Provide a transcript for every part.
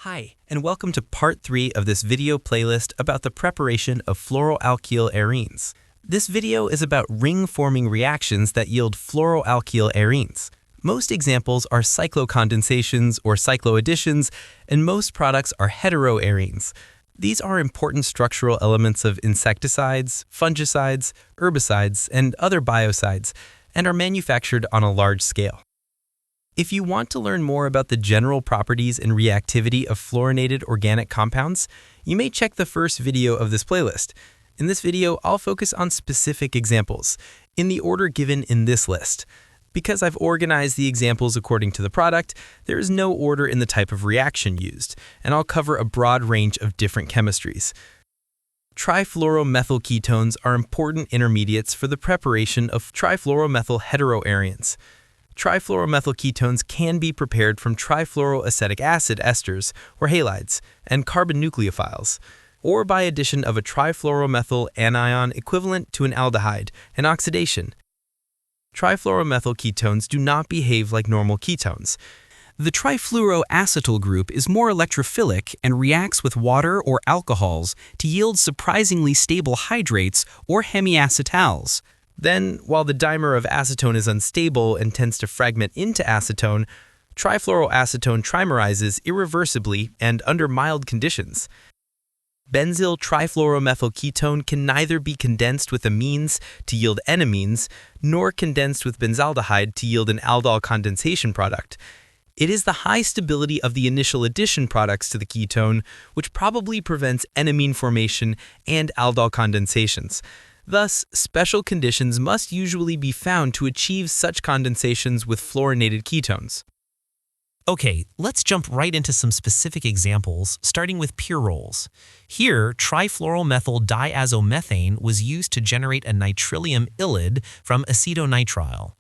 Hi, and welcome to part 3 of this video playlist about the preparation of fluoroalkylarenes. This video is about ring-forming reactions that yield fluoroalkylarenes. Most examples are cyclocondensations or cycloadditions, and most products are heteroarenes. These are important structural elements of insecticides, fungicides, herbicides, and other biocides, and are manufactured on a large scale. If you want to learn more about the general properties and reactivity of fluorinated organic compounds, you may check the first video of this playlist. In this video, I'll focus on specific examples, in the order given in this list. Because I've organized the examples according to the product, there is no order in the type of reaction used, and I'll cover a broad range of different chemistries. Trifluoromethyl ketones are important intermediates for the preparation of trifluoromethyl heteroarenes. Trifluoromethyl ketones can be prepared from trifluoroacetic acid esters, or halides, and carbon nucleophiles, or by addition of a trifluoromethyl anion equivalent to an aldehyde, an oxidation. Trifluoromethyl ketones do not behave like normal ketones. The trifluoroacetyl group is more electrophilic and reacts with water or alcohols to yield surprisingly stable hydrates or hemiacetals. Then, while the dimer of acetone is unstable and tends to fragment into acetone, trifluoroacetone trimerizes irreversibly and under mild conditions. Benzyl trifluoromethyl ketone can neither be condensed with amines to yield N-amines, nor condensed with benzaldehyde to yield an aldol condensation product. It is the high stability of the initial addition products to the ketone which probably prevents N-amine formation and aldol condensations. Thus, special conditions must usually be found to achieve such condensations with fluorinated ketones. Okay, let's jump right into some specific examples, starting with pyrroles. Here, trifluoromethyl diazomethane was used to generate a nitrillium ylide from acetonitrile.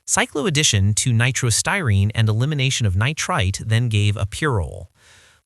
Cycloaddition to nitrostyrene and elimination of nitrite then gave a pyrrole.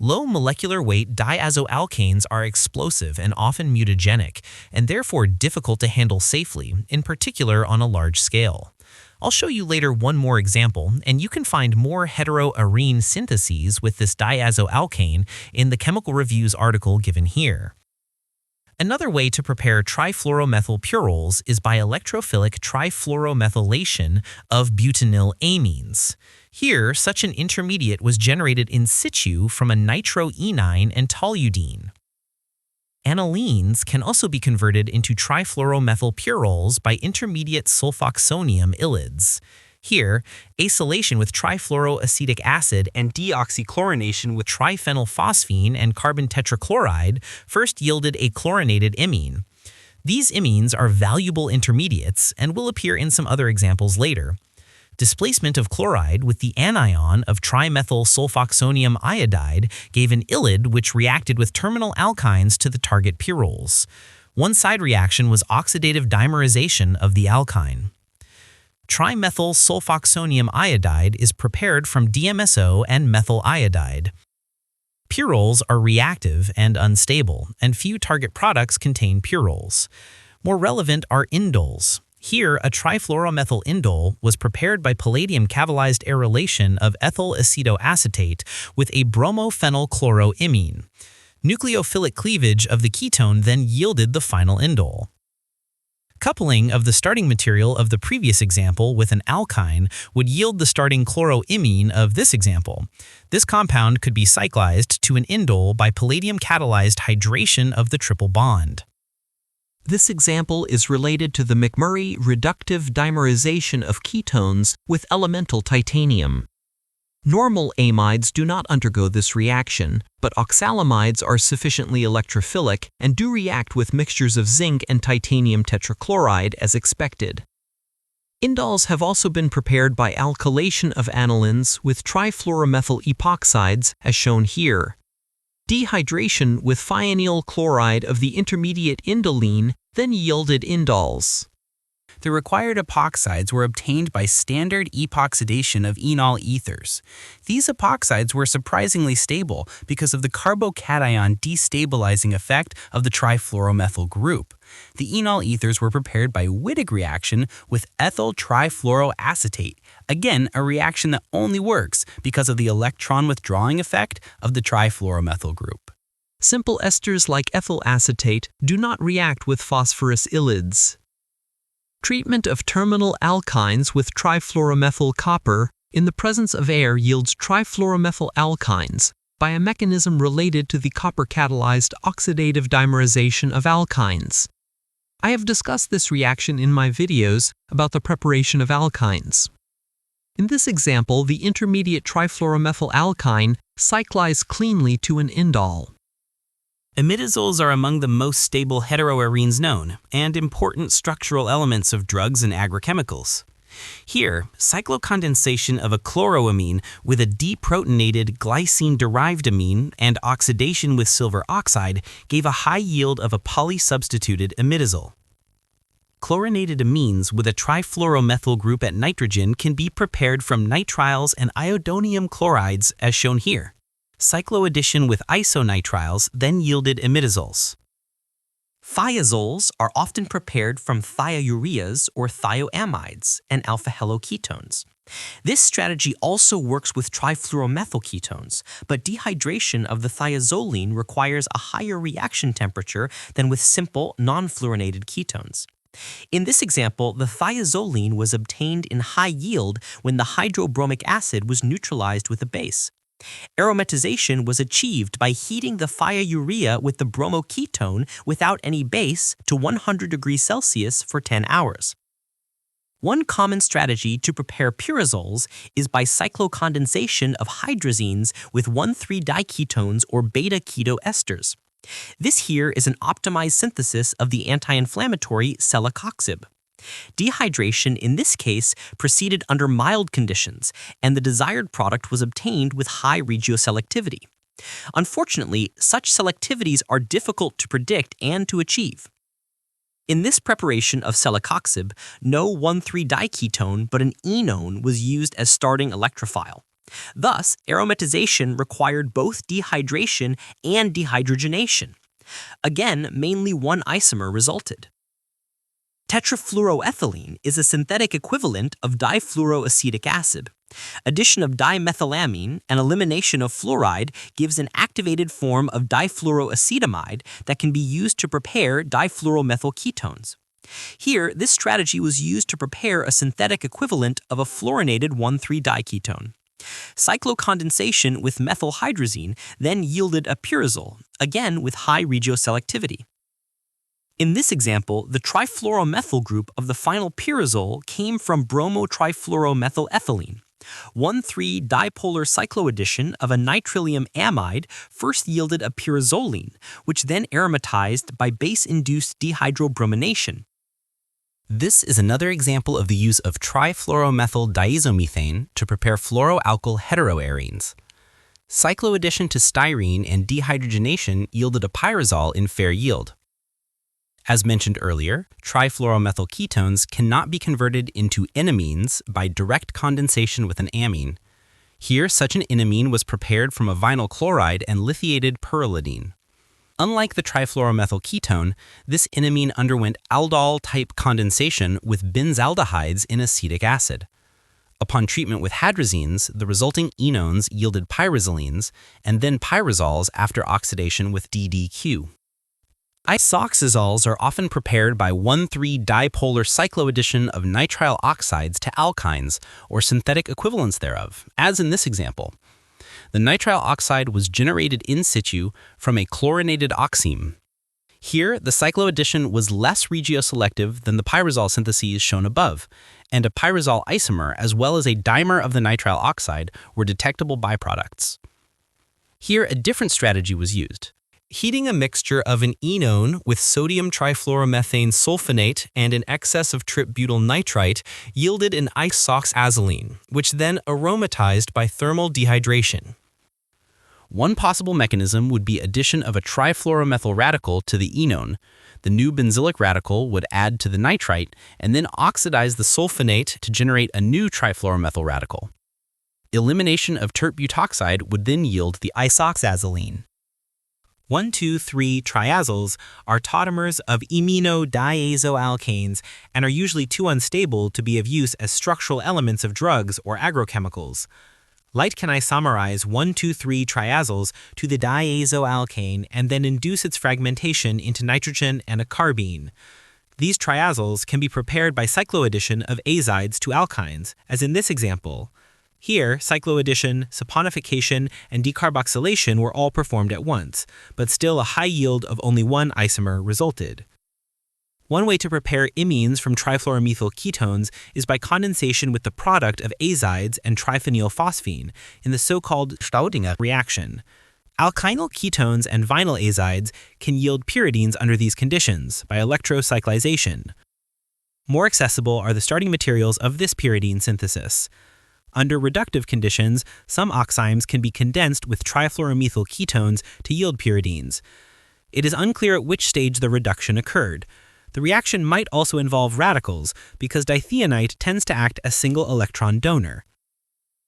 Low molecular weight diazoalkanes are explosive and often mutagenic, and therefore difficult to handle safely, in particular on a large scale. I'll show you later one more example, and you can find more heteroarene syntheses with this diazoalkane in the Chemical Reviews article given here. Another way to prepare trifluoromethyl pyrroles is by electrophilic trifluoromethylation of butynylamines. Here, such an intermediate was generated in situ from a nitroenine and toluidine. Anilines can also be converted into trifluoromethyl pyrroles by intermediate sulfoxonium ylides. Here, acylation with trifluoroacetic acid and deoxychlorination with triphenylphosphine and carbon tetrachloride first yielded a chlorinated imine. These imines are valuable intermediates and will appear in some other examples later. Displacement of chloride with the anion of trimethyl sulfoxonium iodide gave an ylide which reacted with terminal alkynes to the target pyrroles. One side reaction was oxidative dimerization of the alkyne. Trimethyl sulfoxonium iodide is prepared from DMSO and methyl iodide. Pyrroles are reactive and unstable, and few target products contain pyrroles. More relevant are indoles. Here, a trifluoromethyl indole was prepared by palladium catalyzed arylation of ethyl acetoacetate with a bromophenylchloroimine. Nucleophilic cleavage of the ketone then yielded the final indole. Coupling of the starting material of the previous example with an alkyne would yield the starting chloroimine of this example. This compound could be cyclized to an indole by palladium-catalyzed hydration of the triple bond. This example is related to the McMurray reductive dimerization of ketones with elemental titanium. Normal amides do not undergo this reaction, but oxalamides are sufficiently electrophilic and do react with mixtures of zinc and titanium tetrachloride as expected. Indoles have also been prepared by alkylation of anilines with trifluoromethyl epoxides, as shown here. Dehydration with thionyl chloride of the intermediate indoline then yielded indoles. The required epoxides were obtained by standard epoxidation of enol ethers. These epoxides were surprisingly stable because of the carbocation destabilizing effect of the trifluoromethyl group. The enol ethers were prepared by Wittig reaction with ethyl trifluoroacetate, Again, a reaction that only works because of the electron withdrawing effect of the trifluoromethyl group. Simple esters like ethyl acetate do not react with phosphorus ylides. Treatment of terminal alkynes with trifluoromethyl copper in the presence of air yields trifluoromethyl alkynes by a mechanism related to the copper-catalyzed oxidative dimerization of alkynes. I have discussed this reaction in my videos about the preparation of alkynes. In this example, the intermediate trifluoromethyl alkyne cyclizes cleanly to an indole. Imidazoles are among the most stable heteroarenes known and important structural elements of drugs and agrochemicals. Here, cyclocondensation of a chloroamine with a deprotonated glycine-derived amine and oxidation with silver oxide gave a high yield of a polysubstituted imidazole. Chlorinated amines with a trifluoromethyl group at nitrogen can be prepared from nitriles and iodonium chlorides as shown here. Cycloaddition with isonitriles then yielded imidazoles. Thiazoles are often prepared from thioureas or thioamides and alpha-haloketones. This strategy also works with trifluoromethyl ketones, but dehydration of the thiazoline requires a higher reaction temperature than with simple non-fluorinated ketones. In this example, the thiazoline was obtained in high yield when the hydrobromic acid was neutralized with a base. Aromatization was achieved by heating the thiourea with the bromoketone without any base to 100 degrees Celsius for 10 hours. One common strategy to prepare pyrazoles is by cyclocondensation of hydrazines with 1,3-diketones or beta-keto esters. This here is an optimized synthesis of the anti-inflammatory celecoxib. Dehydration in this case proceeded under mild conditions, and the desired product was obtained with high regioselectivity. Unfortunately, such selectivities are difficult to predict and to achieve. In this preparation of celecoxib, no 1,3-diketone but an enone was used as starting electrophile. Thus, aromatization required both dehydration and dehydrogenation. Again, mainly one isomer resulted. Tetrafluoroethylene is a synthetic equivalent of difluoroacetic acid. Addition of dimethylamine and elimination of fluoride gives an activated form of difluoroacetamide that can be used to prepare difluoromethyl ketones. Here, this strategy was used to prepare a synthetic equivalent of a fluorinated 1,3-diketone. Cyclocondensation with methylhydrazine then yielded a pyrazole, again with high regioselectivity. In this example, the trifluoromethyl group of the final pyrazole came from bromotrifluoromethyl 1,3-dipolar cycloaddition of a nitrylium amide first yielded a pyrazoline, which then aromatized by base-induced dehydrobromination. This is another example of the use of trifluoromethyl diazomethane to prepare fluoroalkyl heteroarenes. Cycloaddition to styrene and dehydrogenation yielded a pyrazole in fair yield. As mentioned earlier, trifluoromethyl ketones cannot be converted into enamines by direct condensation with an amine. Here, such an enamine was prepared from a vinyl chloride and lithiated pyridine. Unlike the trifluoromethyl ketone, this enamine underwent aldol-type condensation with benzaldehydes in acetic acid. Upon treatment with hydrazines, the resulting enones yielded pyrazines and then pyrazoles after oxidation with DDQ. Isoxazoles are often prepared by 1,3-dipolar cycloaddition of nitrile oxides to alkynes, or synthetic equivalents thereof, as in this example. The nitrile oxide was generated in situ from a chlorinated oxime. Here, the cycloaddition was less regioselective than the pyrazole syntheses shown above, and a pyrazole isomer as well as a dimer of the nitrile oxide were detectable byproducts. Here, a different strategy was used. Heating a mixture of an enone with sodium trifluoromethane sulfonate and an excess of trip-butyl nitrite yielded an isoxazoles, which then aromatized by thermal dehydration. One possible mechanism would be addition of a trifluoromethyl radical to the enone. The new benzylic radical would add to the nitrite and then oxidize the sulfonate to generate a new trifluoromethyl radical. Elimination of tert butoxide would then yield the isoxazoles. 1,2,3-triazoles are tautomers of imino-diazoalkanes and are usually too unstable to be of use as structural elements of drugs or agrochemicals. Light can isomerize 1,2,3-triazoles to the diazoalkane and then induce its fragmentation into nitrogen and a carbene. These triazoles can be prepared by cycloaddition of azides to alkynes, as in this example. Here, cycloaddition, saponification, and decarboxylation were all performed at once, but still a high yield of only one isomer resulted. One way to prepare imines from trifluoromethyl ketones is by condensation with the product of azides and triphenylphosphine in the so-called Staudinger reaction. Alkynyl ketones and vinyl azides can yield pyridines under these conditions by electrocyclization. More accessible are the starting materials of this pyridine synthesis. Under reductive conditions, some oximes can be condensed with trifluoromethyl ketones to yield pyridines. It is unclear at which stage the reduction occurred. The reaction might also involve radicals because dithionite tends to act as single electron donor.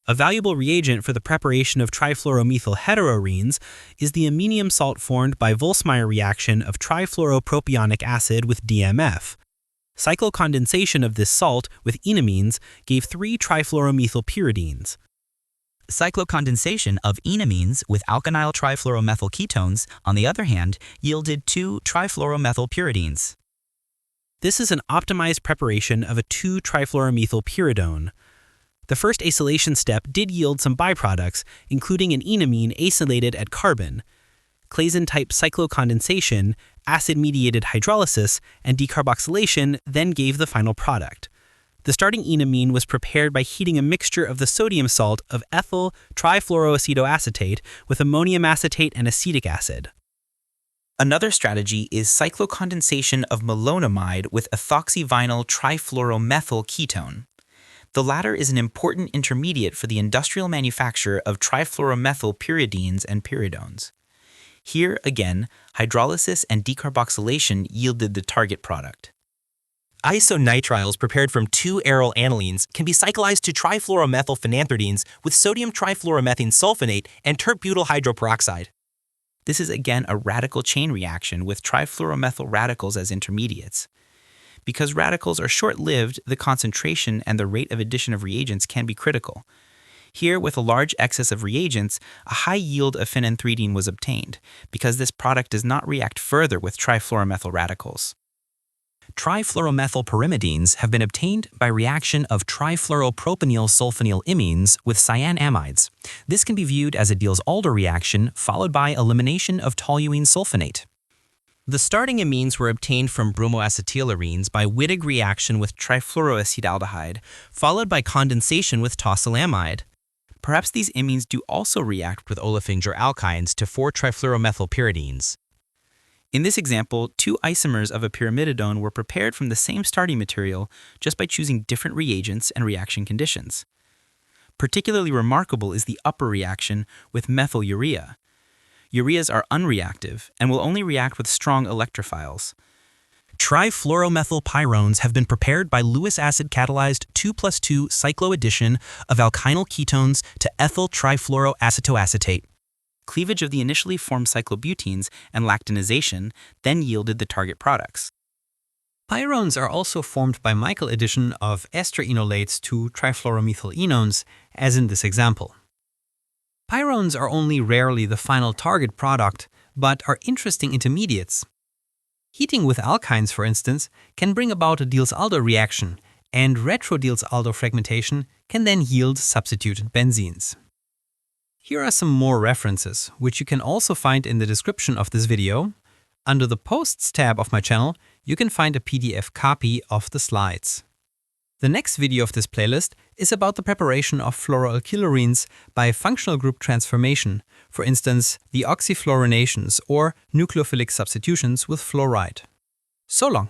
A valuable reagent for the preparation of trifluoromethyl heteroarenes is the aminium salt formed by Volsmeyer reaction of trifluoropropionic acid with DMF. Cyclocondensation of this salt with enamines gave 3 trifluoromethyl pyridines. Cyclocondensation of enamines with alkynyl trifluoromethyl ketones, on the other hand, yielded 2 trifluoromethyl pyridines. This is an optimized preparation of a 2-trifluoromethyl pyridone. The first acylation step did yield some byproducts, including an enamine acylated at carbon. Claisen-type cyclocondensation, acid-mediated hydrolysis, and decarboxylation then gave the final product. The starting enamine was prepared by heating a mixture of the sodium salt of ethyl trifluoroacetoacetate with ammonium acetate and acetic acid. Another strategy is cyclocondensation of malonamide with ethoxyvinyl trifluoromethyl ketone. The latter is an important intermediate for the industrial manufacture of trifluoromethyl pyridines and pyridones. Here, again, hydrolysis and decarboxylation yielded the target product. Isonitriles prepared from 2 aryl anilines can be cyclized to trifluoromethyl phenanthridines with sodium trifluoromethane sulfonate and tert-butyl hydroperoxide. This is again a radical chain reaction with trifluoromethyl radicals as intermediates. Because radicals are short-lived, the concentration and the rate of addition of reagents can be critical. Here, with a large excess of reagents, a high yield of phenanthridine was obtained, because this product does not react further with trifluoromethyl radicals. Trifluoromethyl pyrimidines have been obtained by reaction of trifluoropropenyl sulfonyl imines with cyanamides. This can be viewed as a Diels-Alder reaction followed by elimination of toluene sulfonate. The starting amines were obtained from bromoacetylarenes by Wittig reaction with trifluoroacetaldehyde, followed by condensation with tosylamide. Perhaps these imines do also react with Olefins or alkynes to 4-trifluoromethylpyridines. In this example, 2 isomers of a pyrimidone were prepared from the same starting material just by choosing different reagents and reaction conditions. Particularly remarkable is the upper reaction with methylurea. Ureas are unreactive and will only react with strong electrophiles. Trifluoromethyl pyrones have been prepared by Lewis acid-catalyzed 2+2 cycloaddition of alkynyl ketones to ethyl trifluoroacetoacetate. Cleavage of the initially formed cyclobutenes and lactinization then yielded the target products. Pyrones are also formed by Michael addition of ester enolates to trifluoromethyl enones, as in this example. Pyrones are only rarely the final target product, but are interesting intermediates. Heating with alkynes, for instance, can bring about a Diels-Alder reaction, and retro-Diels-Alder fragmentation can then yield substitute benzenes. Here are some more references, which you can also find in the description of this video. Under the Posts tab of my channel, you can find a PDF copy of the slides. The next video of this playlist is about the preparation of fluoroalkylarenes by functional group transformation, for instance, the oxyfluoronations or nucleophilic substitutions with fluoride. So long!